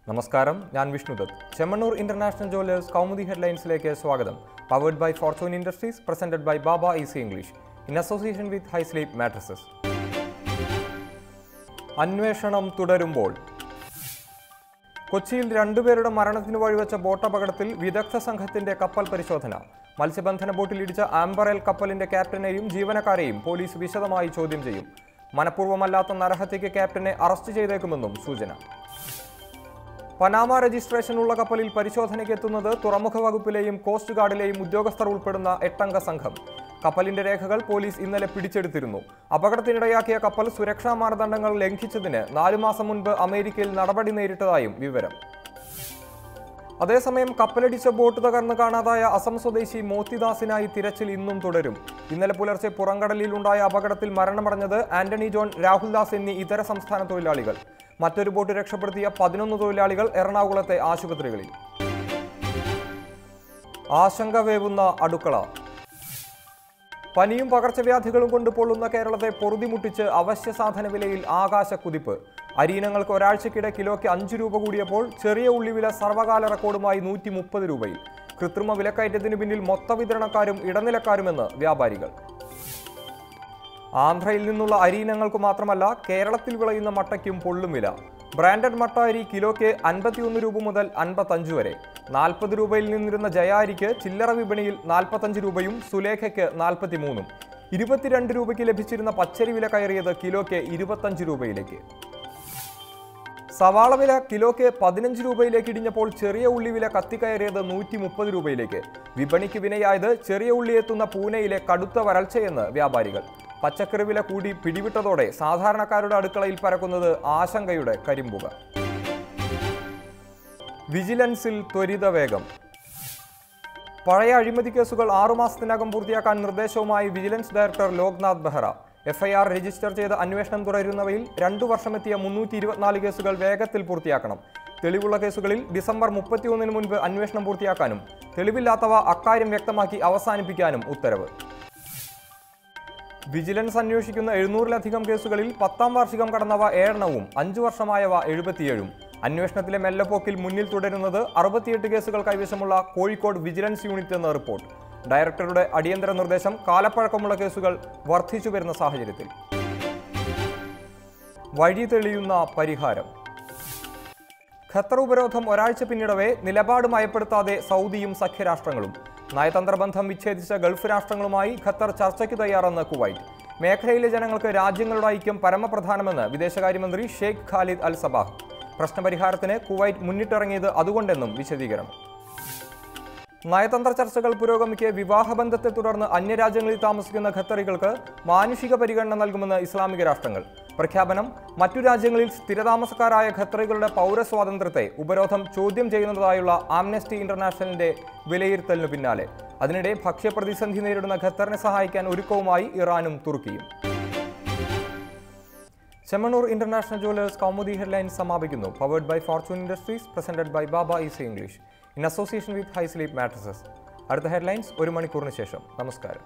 നമസ്കാരം, ഞാൻ Vishnudath. Chemmanur international jewellers Kaumudi ഹെഡ്ലൈൻസിലേക്ക് സ്വാഗതം. Powered by Fortune Industries, presented by Baba easy English in association with high sleep mattresses. അന്വേഷണം തുടരുമ്പോൾ കൊച്ചിയിൽ രണ്ടുപേരുടെ മരണത്തിന് വഴിവെച്ച ബോട്ടപകടത്തിൽ വിദഗ്ധ സംഘത്തിന്റെ കപ്പൽ പരിശോധന. മത്സ്യബന്ധന ബോട്ടിൽ ഇടിച്ച ആംബറേൽ കപ്പലിന്റെ ക്യാപ്റ്റനെയും ജീവനക്കാരെയും പോലീസ് വിശദമായി ചോദ്യം ചെയ്യും. മനഃപൂർവ്വമല്ലാത്ത നരഹത്യയ്ക്ക് ക്യാപ്റ്റനെ അറസ്റ്റ് ചെയ്തേക്കുമെന്നും സൂചന. പനാമ രജിസ്ട്രേഷനുള്ള കപ്പലിൽ പരിശോധനയ്ക്ക് എത്തുന്നത് തുറമുഖ വകുപ്പിലെയും കോസ്റ്റ് ഗാർഡിലെയും ഉദ്യോഗസ്ഥർ ഉൾപ്പെടുന്ന 8-അംഗ സംഘം. കപ്പലിന്റെ രേഖകൾ പോലീസ് ഇന്നലെ പിടിച്ചെടുത്തിരുന്നു. അപകടത്തിനിടയാക്കിയ കപ്പൽ സുരക്ഷാ മാനദണ്ഡങ്ങൾ ലംഘിച്ചതിന് 4 മാസം മുൻപ് അമേരിക്കയിൽ നടപടി നേരിട്ടതായും വിവരം. അതേസമയം കപ്പലടിച്ച ബോട്ട് തകർന്ന് കാണാതായ അസം സ്വദേശി മോത്തിദാസിനായി തിരച്ചിൽ ഇന്നും തുടരും. ഇന്നലെ പുലർച്ചെ പുറംകടലിലുണ്ടായ അപകടത്തിൽ മരണമടഞ്ഞത് ആന്റണി ജോൺ, രാഹുൽ ദാസ് എന്നീ ഇതര സംസ്ഥാന തൊഴിലാളികൾ. മറ്റൊരു ബോട്ട് രക്ഷപ്പെടുത്തിയ 11 തൊഴിലാളികൾ എറണാകുളത്തെ ആശുപത്രികളിൽ. ആശങ്ക വേവുന്ന അടുക്കള. പനിയും പകർച്ചവ്യാധികളും കൊണ്ട് പൊള്ളുന്ന കേരളത്തെ പൊറുതിമുട്ടിച്ച് അവശ്യ സാധന വിലയിൽ ആകാശ കുതിപ്പ്. അരിയിനങ്ങൾക്ക് ഒരാഴ്ചക്കിടെ കിലോയ്ക്ക് 5 രൂപ കൂടിയപ്പോൾ ചെറിയ ഉള്ളി വില സർവകാല റെക്കോർഡുമായി 130 രൂപയിൽ. കൃത്രിമ വിലക്കയറ്റത്തിന് പിന്നിൽ മൊത്ത വിതരണക്കാരും ഇടനിലക്കാരുമെന്ന് വ്യാപാരികൾ. ആന്ധ്രയിൽ നിന്നുള്ള അരിയിനങ്ങൾക്ക് മാത്രമല്ല, കേരളത്തിൽ വിളയുന്ന മട്ടയ്ക്കും പൊള്ളും വില. ബ്രാൻഡഡ് മട്ട അരി കിലോയ്ക്ക് 51 രൂപ മുതൽ 55 വരെ. 40 രൂപയിൽ നിന്നിരുന്ന ജയ അരിക്ക് ചില്ലറ വിപണിയിൽ 45 രൂപയും സുലേഖയ്ക്ക് 43. 22 രൂപയ്ക്ക് ലഭിച്ചിരുന്ന പച്ചരി വില കയറിയത് കിലോയ്ക്ക് 25 രൂപയിലേക്ക്. സവാള വില കിലോയ്ക്ക് 15 രൂപയിലേക്ക് ഇടിഞ്ഞപ്പോൾ ചെറിയ ഉള്ളി വില കത്തിക്കയറിയത് 130 രൂപയിലേക്ക്. വിപണിക്ക് വിനയായത് ചെറിയ ഉള്ളി എത്തുന്ന പൂനെയിലെ കടുത്ത വരൾച്ചയെന്ന് വ്യാപാരികൾ. പച്ചക്കറി വില കൂടി പിടിവിട്ടതോടെ സാധാരണക്കാരുടെ അടുക്കളയിൽ പരക്കുന്നത് ആശങ്കയുടെ കരിമ്പുക. വിജിലൻസിൽ ത്വരിത വേഗം. പഴയ അഴിമതി കേസുകൾ 6 മാസത്തിനകം പൂർത്തിയാക്കാൻ നിർദ്ദേശവുമായി vigilance director Loknath Behera. FIR register ചെയ്ത് അന്വേഷണം തുടരുന്നവയിൽ 2 വർഷമെത്തിയ 324 കേസുകൾ വേഗത്തിൽ പൂർത്തിയാക്കണം. തെളിവുള്ള കേസുകളിൽ ഡിസംബർ 31 മുൻപ് അന്വേഷണം പൂർത്തിയാക്കാനും തെളിവില്ലാത്തവ അക്കാര്യം വ്യക്തമാക്കി അവസാനിപ്പിക്കാനും ഉത്തരവ്. വിജിലൻസ് അന്വേഷിക്കുന്ന 700-ലധികം കേസുകളിൽ 10ാം വാർഷികം കടന്നവ 7 5 വർഷമായവ 77. അന്വേഷണത്തിലെ മെല്ലപ്പോക്കിൽ മുന്നിൽ തുടരുന്നത് 68 കേസുകൾ കൈവശമുള്ള കോഴിക്കോട് വിജിലൻസ് യൂണിറ്റ് എന്ന റിപ്പോർട്ട്. ഡയറക്ടറുടെ അടിയന്തര നിർദ്ദേശം കാലപ്പഴക്കമുള്ള കേസുകൾ വർദ്ധിച്ചു വരുന്ന സാഹചര്യത്തിൽ. വഴി തെളിയുന്ന പരിഹാരം. ഖത്തർ ഉപരോധം ഒരാഴ്ച പിന്നിടവേ നിലപാട് മയപ്പെടുത്താതെ സൗദിയും സഖ്യരാഷ്ട്രങ്ങളും. നയതന്ത്ര ബന്ധം വിച്ഛേദിച്ച ഗൾഫ് രാഷ്ട്രങ്ങളുമായി ഖത്തർ ചർച്ചയ്ക്ക് തയ്യാറെന്ന് കുവൈറ്റ്. മേഖലയിലെ ജനങ്ങൾക്ക് രാജ്യങ്ങളുടെ ഐക്യം പരമപ്രധാനമെന്ന് വിദേശകാര്യമന്ത്രി ഷെയ്ഖ് ഖാലിദ് അൽ സബാഹ്. പ്രശ്നപരിഹാരത്തിന് കുവൈറ്റ് മുന്നിട്ടിറങ്ങിയത് അതുകൊണ്ടെന്നും വിശദീകരണം. നയതന്ത്ര ചർച്ചകൾ പുരോഗമിക്കെ വിവാഹബന്ധത്തെ തുടർന്ന് അന്യരാജ്യങ്ങളിൽ താമസിക്കുന്ന ഖത്തറികൾക്ക് മാനുഷിക പരിഗണന നൽകുമെന്ന് ഇസ്ലാമിക രാഷ്ട്രങ്ങൾ. പ്രഖ്യാപനം മറ്റു രാജ്യങ്ങളിൽ സ്ഥിരതാമസക്കാരായ ഖത്തറികളുടെ പൗരസ്വാതന്ത്ര്യത്തെ ഉപരോധം ചോദ്യം ചെയ്യുന്നതായുള്ള ആംനസ്റ്റി ഇന്റർനാഷണലിന്റെ വിലയിരുത്തലിനു പിന്നാലെ. അതിനിടെ ഭക്ഷ്യപ്രതിസന്ധി നേരിടുന്ന ഖത്തറിനെ സഹായിക്കാൻ ഒരുക്കവുമായി ഇറാനും തുർക്കിയും. Chemmanur international jewellers Kaumudi headlines സമാപിക്കുന്നു. Powered by Fortune Industries, presented by Baba easy English in association with high sleep mattresses. അടുത്ത ഹെഡ്ലൈൻസ് 1 മണിക്കൂറിന് ശേഷം. നമസ്കാരം.